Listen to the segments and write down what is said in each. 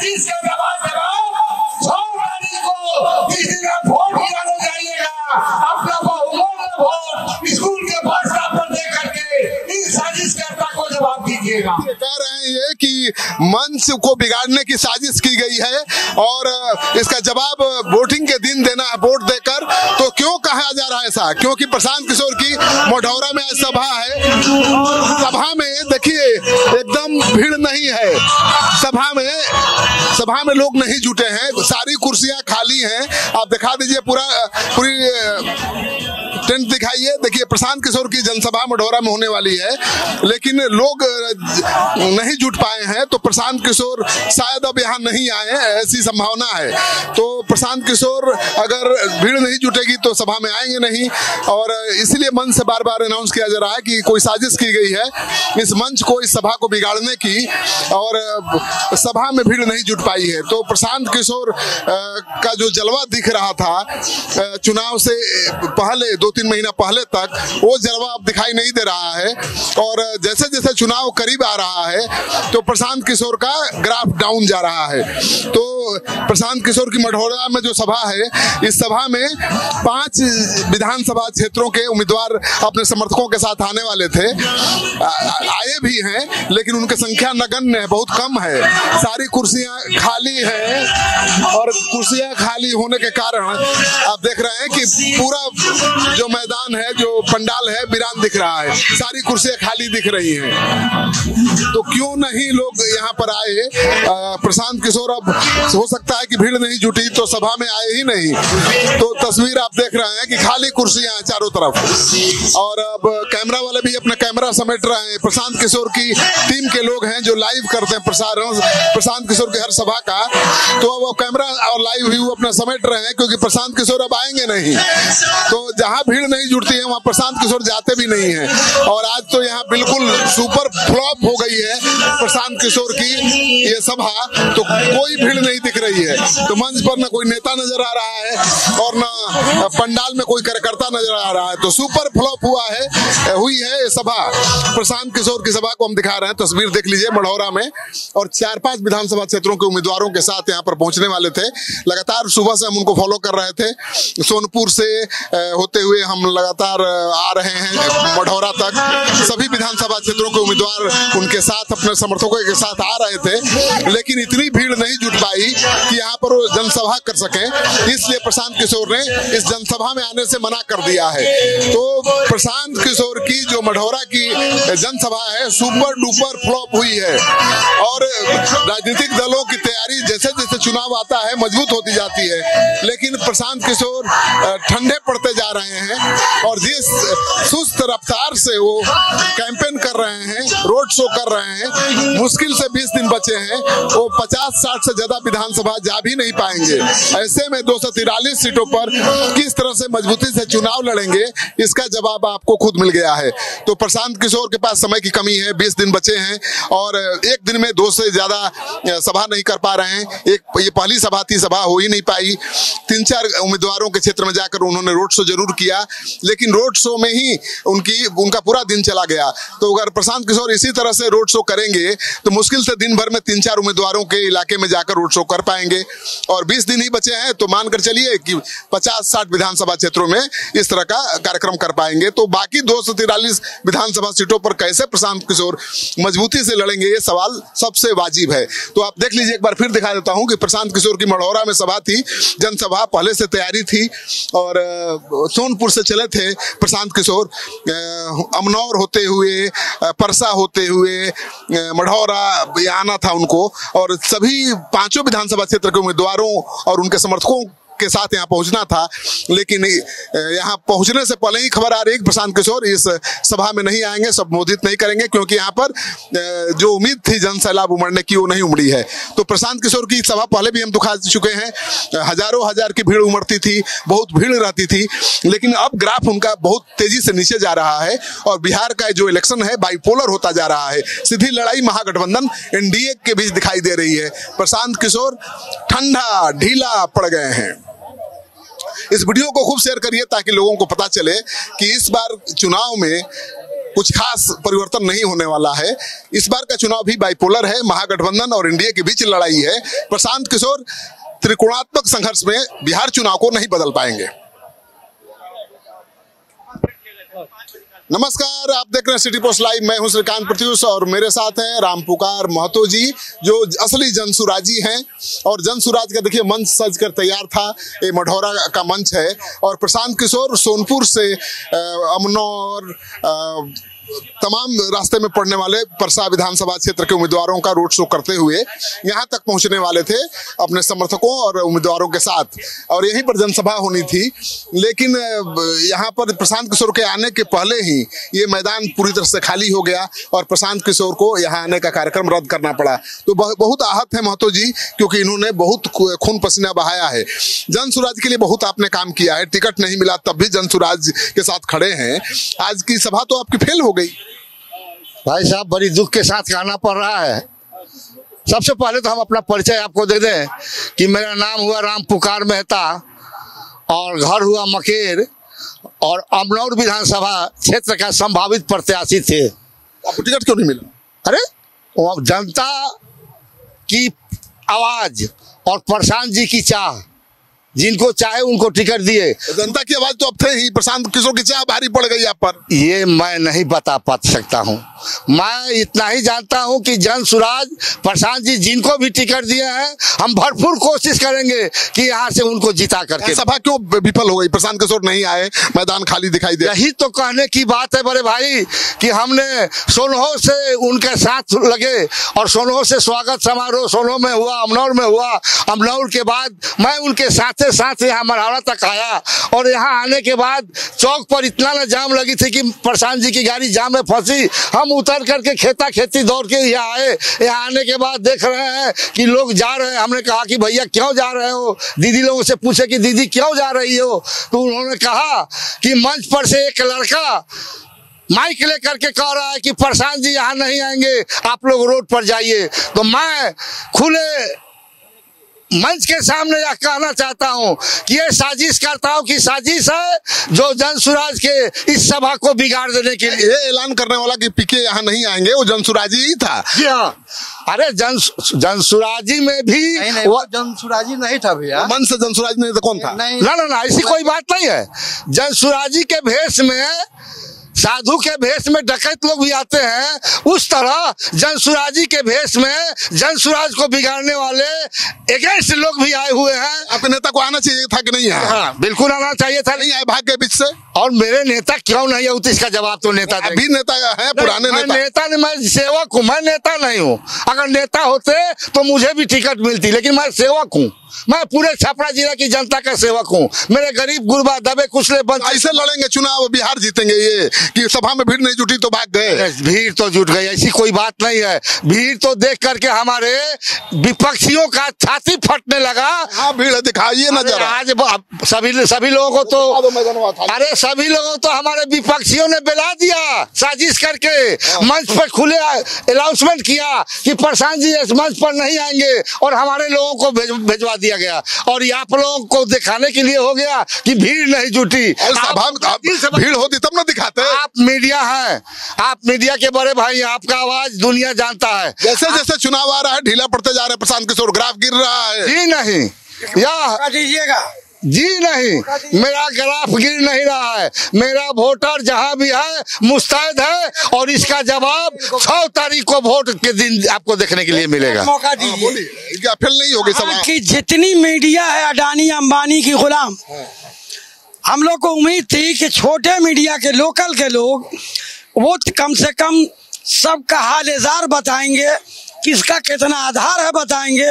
इसका जवाब जवाब 6 तारीख को जिस दिन आप वोट गिराने जाइएगा, अपना बहुमूल्य वोट स्कूल के बस स्टॉप पर दे करके इस साजिशकर्ता को जवाब दीजिएगा। कह रहे हैं ये कि मंच को बिगाड़ने की साजिश की गई है और इसका जवाब वोटिंग के दिन देना है, वोट देकर। तो क्यों कहा जा रहा है ऐसा? क्योंकि प्रशांत किशोर की मढ़ौरा में आज सभा है। सभा में देखिए एकदम भीड़ नहीं है, सभा में लोग नहीं जुटे हैं, सारी कुर्सियां खाली हैं। आप दिखा दीजिए पूरी टेंट दिखाइए। देखिए प्रशांत किशोर की जनसभा मढ़ौरा में होने वाली है, लेकिन लोग नहीं जुट पाए हैं। तो प्रशांत किशोर शायद अब यहाँ नहीं आए, ऐसी संभावना है। तो प्रशांत किशोर अगर भीड़ नहीं जुटेगी तो सभा में आएंगे नहीं, और इसलिए मंच से बार बार अनाउंस किया जा रहा है कि कोई साजिश की गई है इस मंच को, इस सभा को बिगाड़ने की, और सभा में भीड़ नहीं जुट पाई है। तो प्रशांत किशोर का जो जलवा दिख रहा था चुनाव से पहले 2-3 महीना पहले तक, वो जलवा अब दिखाई नहीं दे रहा है। और जैसे जैसे चुनाव करीब आ रहा है तो प्रशांत किशोर का ग्राफ डाउन जा रहा है। तो प्रशांत किशोर की मढ़ौरा में जो सभा है, इस सभा में 5 विधानसभा क्षेत्रों के उम्मीदवार अपने समर्थकों के साथ आने वाले थे, आए भी हैं, लेकिन उनकी संख्या नगण्य है, बहुत कम है। सारी कुर्सियां खाली हैं, और कुर्सियां खाली होने के कारण आप देख रहे हैं कि पूरा जो मैदान है, जो पंडाल है, वीरान दिख रहा है, सारी कुर्सियां खाली दिख रही हैं। तो क्यों नहीं लोग यहाँ पर आए? प्रशांत किशोर अब हो सकता है कि भीड़ नहीं जुटी तो सभा में आए ही नहीं। तो तस्वीर आप देख रहे हैं कि खाली कुर्सियां हैं चारों तरफ, और अब कैमरा वाले भी अपना कैमरा समेट रहे हैं। प्रशांत किशोर की टीम के लोग हैं जो लाइव करते हैं प्रसारण प्रशांत किशोर की हर सभा का, तो अब वो कैमरा और लाइव व्यू अपना समेट रहे हैं, क्योंकि प्रशांत किशोर अब आएंगे नहीं। तो जहाँ भीड़ नहीं जुड़ती है वहाँ प्रशांत किशोर जाते भी नहीं है। और आज तो यहाँ बिल्कुल सुपर फ्लॉप हो गई है प्रशांत किशोर की ये सभा, तो कोई भीड़ नहीं दिख रही है। तो मंच पर न कोई नेता नजर आ रहा है और न पंडाल में कोई कार्यकर्ता नजर आ रहा है। तो सुपर फ्लॉप हुई है ये सभा। प्रशांत किशोर की सभा को हम दिखा रहे हैं, तस्वीर देख लीजिए मढ़ौरा में, और 4-5 विधानसभा क्षेत्रों के उम्मीदवारों के साथ यहाँ पर पहुंचने वाले थे। लगातार सुबह से हम उनको फॉलो कर रहे थे, सोनपुर से होते हुए हम लगातार आ रहे हैं मढ़ौरा तक। सभी विधानसभा क्षेत्रों के उम्मीदवार उनके साथ अपने समर्थकों के साथ आ रहे थे, लेकिन इतनी भीड़ नहीं जुट पाई कि यहाँ पर वो जनसभा कर सके। इसलिए प्रशांत किशोर ने इस जनसभा में आने से मना कर दिया है। तो प्रशांत किशोर की जो मढ़ौरा की जनसभा है सुपर डुपर फ्लॉप हुई है, और राजनीतिक दलों की तैयारी जैसे जैसे चुनाव आता है मजबूत होती जाती है, लेकिन प्रशांत किशोर ठंडे पड़ते जा रहे हैं। और जिस सुस्त रफ्तार से वो कैंपेन कर रहे हैं, रोड शो कर रहे हैं, मुश्किल से 20 दिन बचे हैं, वो 50-60 से ज्यादा विधानसभा जा भी नहीं पाएंगे। ऐसे में 243 सीटों पर किस तरह से मजबूती से चुनाव लड़ेंगे, इसका जवाब आपको खुद मिल गया है। तो प्रशांत किशोर के पास समय की कमी है, 20 दिन बचे हैं, और एक दिन में 2 से ज्यादा सभा नहीं कर पा रहे हैं। ये पहली सभा थी, सभा हो ही नहीं पाई। 3-4 उम्मीदवारों के क्षेत्र में जाकर उन्होंने रोड शो जरूर किया, लेकिन रोड शो में ही उनका पूरा दिन चला गया। तो अगर प्रशांत किशोर इसी तरह से रोड शो करेंगे तो मुश्किल से दिन भर में 3-4 उम्मीदवारों के इलाके में जाकर रोड शो कर पाएंगे, और 20 दिन ही बचे हैं, तो मानकर चलिए कि 50-60 विधानसभा क्षेत्रों में इस तरह का कार्यक्रम कर पाएंगे। तो बाकी 243 विधानसभा सीटों पर कैसे प्रशांत किशोर मजबूती से लड़ेंगे, ये सवाल सबसे वाजिब है। तो आप देख लीजिए, एक बार फिर दिखा देता हूं कि प्रशांत किशोर की मढ़ौरा में सभा थी, जनसभा पहले से तैयारी थी, और सोनपुर से चले थे प्रशांत किशोर, अमनौर होते हुए, परसा होते हुए मढ़ौरा आना था उनको, और सभी 5 विधानसभा क्षेत्र के उम्मीदवारों और उनके समर्थकों के साथ यहाँ पहुंचना था। लेकिन यहाँ पहुंचने से पहले ही खबर आ रही है कि प्रशांत किशोर इस सभा में नहीं आएंगे, संबोधित नहीं करेंगे, क्योंकि यहाँ पर जो उम्मीद थी जन सैलाब उमड़ने की वो नहीं उमड़ी है। तो प्रशांत किशोर की सभा पहले भी हम दिखा चुके हैं, हजारों हजार की भीड़ उमड़ती थी, बहुत भीड़ रहती थी, लेकिन अब ग्राफ उनका बहुत तेजी से नीचे जा रहा है। और बिहार का जो इलेक्शन है बाइपोलर होता जा रहा है, सीधी लड़ाई महागठबंधन एनडीए के बीच दिखाई दे रही है। प्रशांत किशोर ठंडा ढीला पड़ गए हैं। इस वीडियो को खूब शेयर करिए ताकि लोगों को पता चले कि इस बार चुनाव में कुछ खास परिवर्तन नहीं होने वाला है। इस बार का चुनाव भी बाइपोलर है, महागठबंधन और एनडीए के बीच लड़ाई है। प्रशांत किशोर त्रिकोणात्मक संघर्ष में बिहार चुनाव को नहीं बदल पाएंगे। नमस्कार, आप देख रहे हैं सिटी पोस्ट लाइव। मैं हूं श्रीकांत प्रत्युष और मेरे साथ हैं रामपुकार महतो जी, जो असली जनसुराजी हैं। और जनसुराज का देखिए मंच सज कर तैयार था, ये मढ़ौरा का मंच है। और प्रशांत किशोर सोनपुर से अमनौर तमाम रास्ते में पड़ने वाले परसा विधानसभा क्षेत्र के उम्मीदवारों का रोड शो करते हुए यहाँ तक पहुंचने वाले थे अपने समर्थकों और उम्मीदवारों के साथ, और यहीं पर जनसभा होनी थी। लेकिन यहाँ पर प्रशांत किशोर के आने के पहले ही ये मैदान पूरी तरह से खाली हो गया और प्रशांत किशोर को यहाँ आने का कार्यक्रम रद्द करना पड़ा। तो बहुत आहत है महतो जी, क्योंकि इन्होंने बहुत खून पसीना बहाया है। जनसुराज के लिए बहुत आपने काम किया है, टिकट नहीं मिला तब भी जनसुराज के साथ खड़े हैं। आज की सभा तो आपकी फेल हो गई। भाई साहब, बड़ी दुख के साथ कहना पड़ रहा है। सबसे पहले तो हम अपना परिचय आपको दे दें कि मेरा नाम हुआ रामपुकार मेहता और घर हुआ मकेर और अमनौर विधानसभा क्षेत्र का संभावित प्रत्याशी थे। आपको टिकट क्यों नहीं मिला? अरे वो जनता की आवाज और प्रशांत जी की चाह, जिनको चाहे उनको टिकट दिए। जनता की आवाज तो अब थे ही, प्रशांत किशोर की चाह भारी पड़ गई आप पर। ये मैं नहीं बता सकता हूँ। मैं इतना ही जानता हूँ कि जनसुराज प्रशांत जी जिनको भी टिकट दिए हैं, हम भरपूर कोशिश करेंगे कि यहाँ से उनको जिता करके। सभा क्यों विफल हो गई? प्रशांत किशोर नहीं आए, मैदान खाली दिखाई दे। यही तो कहने की बात है बड़े भाई कि हमने सोनहो से उनके साथ लगे और सोनहो से स्वागत समारोह सोनहो में हुआ, अमनौर में हुआ। अमनौर के बाद मैं उनके साथ यहाँ मढ़ौरा तक आया और यहाँ आने के बाद चौक पर इतना ना जाम लगी थी कि प्रशांत जी की गाड़ी जाम में फंसी। हम उतर करके खेता खेती दौड़ के यहाँ आए। यहाँ आने के बाद देख रहे हैं कि लोग जा रहे हैं। हमने कहा कि भैया क्यों जा रहे हो? दीदी लोगों से पूछे कि दीदी क्यों जा रही हो? तो उन्होंने कहा कि मंच पर से एक लड़का माइक लेकर के कह रहा है कि प्रशांत जी यहाँ नहीं आएंगे, आप लोग रोड पर जाइए। तो मैं खुले मंच के सामने यह कहना चाहता हूं कि ये साजिशकर्ताओं की साजिश है, जो जनसुराज के इस सभा को बिगाड़ देने के लिए। ये ऐलान करने वाला कि पीके यहाँ नहीं आएंगे, वो जनसुराजी ही था। जी हाँ। अरे जनसुराजी में भी वो जनसुराजी नहीं था भैया। मन से जनसुराजी नहीं तो कौन था? ना, ऐसी कोई बात नहीं है। जनसुराजी के भेष में, साधु के भेष में डकैत लोग भी आते हैं, उस तरह जनसुराजी के भेष में जनसुराज को बिगाड़ने वाले अगेंस्ट लोग भी आए हुए हैं। आपके नेता को आना चाहिए था कि नहीं आया? हाँ, बिल्कुल आना चाहिए था। नहीं आए भाग के बीच से। और मेरे नेता क्यों नहीं है, इसका जवाब तो नेता अभी नेता है, पुराने नेता नहीं, मैं सेवक हूँ, मैं नेता नहीं हूँ। अगर नेता होते तो मुझे भी टिकट मिलती, लेकिन मैं सेवक हूँ। मैं पूरे छपरा जिला की जनता का सेवक हूँ। मेरे गरीब गुरबा दबे कुचले बंद ऐसे लड़ेंगे चुनाव, बिहार जीतेंगे? ये कि सभा में भीड़ नहीं जुटी तो भाग गए? भीड़ तो जुट गई, ऐसी कोई बात नहीं है। भीड़ तो देख करके हमारे विपक्षियों का छाती फटने लगा। हाँ, भीड़ दिखाइए ना जरा। आज सभी लोगों को तो, अरे सभी लोगों तो हमारे विपक्षियों ने बेला दिया साजिश करके। मंच पर खुले अनाउंसमेंट किया कि प्रशांत जी इस मंच पर नहीं आएंगे और हमारे लोगों को भेजवा दिया गया। और ये आप लोगों को दिखाने के लिए हो गया कि भीड़ नहीं जुटी। भीड़ होती तब ना दिखाते। आप मीडिया हैं, आप मीडिया के बड़े भाई, आपका आवाज दुनिया जानता है। जैसे जैसे चुनाव आ रहा है ढीला पड़ते जा रहे हैं प्रशांत किशोर, ग्राफ गिर रहा है। जी नहीं, या दीजिएगा जी नहीं, मेरा ग्राफ गिर नहीं रहा है। मेरा वोटर जहां भी है मुस्तैद है और इसका जवाब 6 तारीख को वोट के दिन आपको देखने के लिए मिलेगा। मौका दीजिए। क्या फेल नहीं होगी सभा? कि जितनी मीडिया है अडानी अंबानी की गुलाम, हम लोग को उम्मीद थी कि छोटे मीडिया के लोकल के लोग वो कम से कम सबका हाल-ए-जार बताएंगे, किसका कितना आधार है बताएंगे,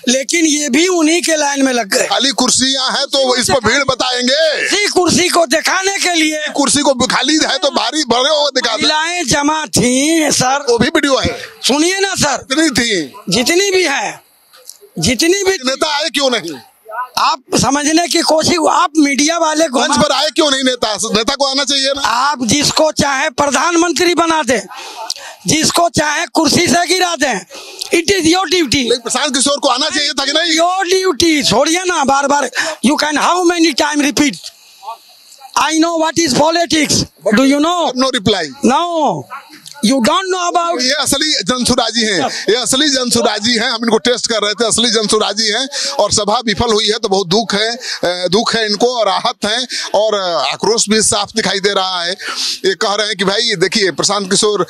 लेकिन ये भी उन्हीं के लाइन में लग गए। खाली कुर्सियां हैं तो इस पर भीड़ बताएंगे। इसी कुर्सी को दिखाने के लिए, कुर्सी को खाली है तो भारी भरे हुए दिखा। महिलाएं जमा थी सर, वो भी वीडियो है, सुनिए ना सर। कितनी थी? जितनी भी है, जितनी भी। नेता आए क्यों नहीं? आप समझने की कोशिश, आप मीडिया वाले मंच पर आए क्यों नहीं? नेता को आना चाहिए ना। आप जिसको चाहे प्रधानमंत्री बना दे, जिसको चाहे कुर्सी से गिरा दें, it is your duty. Prashant Kishor को आना चाहिए था कि नहीं? Your duty. छोड़िए ना बार बार, you can how many time repeat. I know what is politics. Do you know? No reply. No. You don't know about. ये असली जनसुराजी हैं, ये असली जनसुराजी हैं। हम इनको टेस्ट कर रहे थे, असली जनसुराजी हैं। और सभा विफल हुई है तो बहुत दुख है इनको और आहत हैं और आक्रोश भी साफ दिखाई दे रहा है। ये कह रहे हैं कि भाई देखिए, प्रशांत किशोर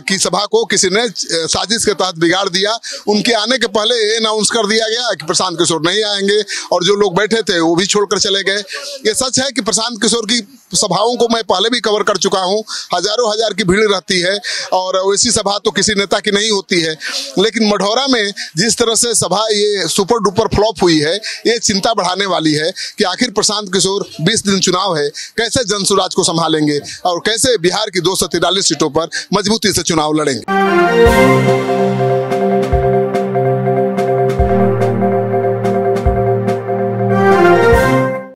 की सभा को किसी ने साजिश के तहत बिगाड़ दिया। उनके आने के पहले ये अनाउंस कर दिया गया कि प्रशांत किशोर नहीं आएंगे और जो लोग बैठे थे वो भी छोड़कर चले गए। ये सच है कि प्रशांत किशोर की सभाओं को मैं पहले भी कवर कर चुका हूँ। हजारों हजार की भीड़ रहती है और वैसी सभा तो किसी नेता की नहीं होती है। लेकिन मढ़ौरा में जिस तरह से सभा ये सुपर डुपर फ्लॉप हुई है, ये चिंता बढ़ाने वाली है कि आखिर प्रशांत किशोर 20 दिन चुनाव है, कैसे जनसुराज को संभालेंगे और कैसे बिहार की 243 सीटों पर मजबूती से चुनाव लड़ेंगे।